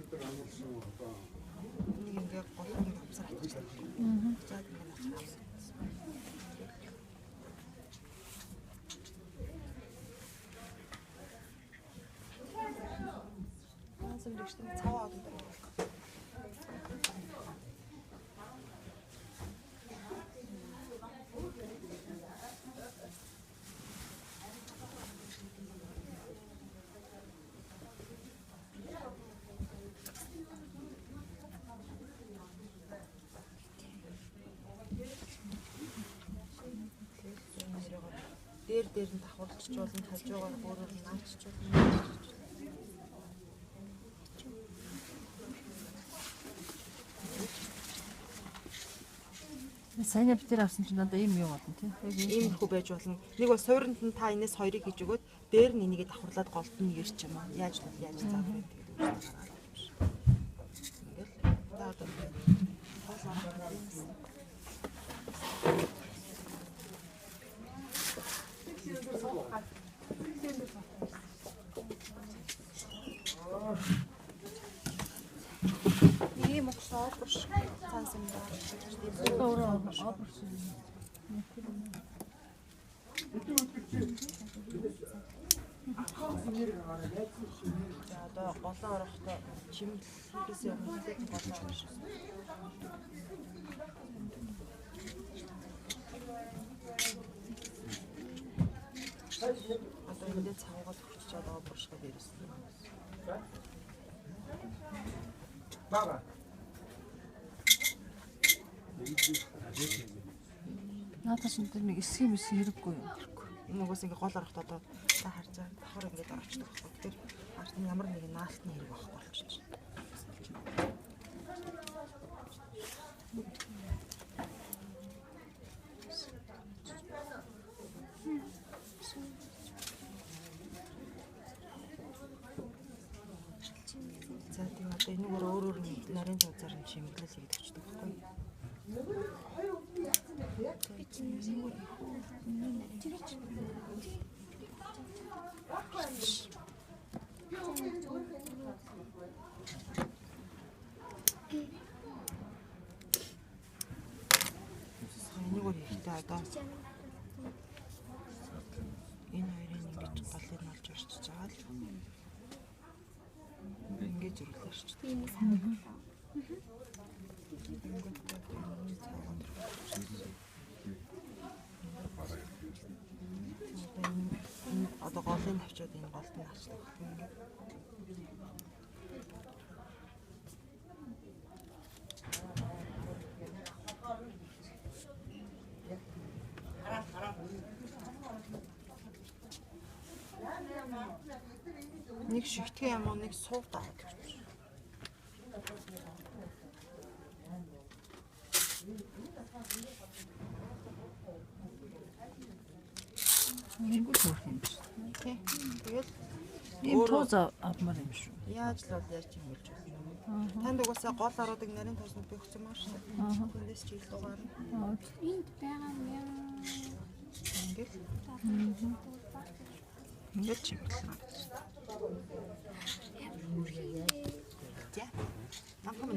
Нэг ингээ гол нэг авсаар авчихсан. За ингээ авсан. Сэмрэгчтэй цаваа авдаг. Дээр нь давхарлаж болно, хажуугаар өөрөөр нь наачж болно. Сайн бид нар авсан чинь надаа ийм юу болно тий. Иймэрхүү байж болно. Нэг бол суурьнд нь та энэс хоёрыг хийж өгөөд дээр нь энийг давхарлаад голд нь ирч юм аа. Яаж заах вэ? Ингээл та одоо ийм моксоо бурш цаасан даа. За одоо голоо орохдоо чимлэхээс өмнө голоо орох. Одоо энэ цавгаа төгчж байгаа буршгаа дээрсэн. Бага. Надаас энэ нэг эсхий мэс хэрэггүй юм. Энэ угаас ингээ гол орохдоо одоо та харж байгаа давхар ингээ орчдөг байхгүй. Тэгэхээр арт нь ямар нэгэн наалтны хэрэг байхгүй болчихж байна. За тийм одоо энэ өөр нарийн цаазаар нь чимэглэл хийгдчихдэг байхгүй. Энийг өөр ихтэй одоо энэ хоёрын ингэж голыг нь олж орчиж байгаа л ингэж зөрлөө орчиж. Одоо голын навчууд энэ голд нь авчихдаг. Нэг шигтгэн юм уу нэг суув даа гэж. Нэг үгүй юм биш. Тий. Тэгэл Ийм туз авмаар юм шүү. яаж л яаж юм болж байна. Танд угаасаа гол ороодаг нарийн тузнууд өгсөн маа шүү. Тэндээс ч ил дугаар. Энд байгаа юм. Ингээд чимэглэн. За. Намхан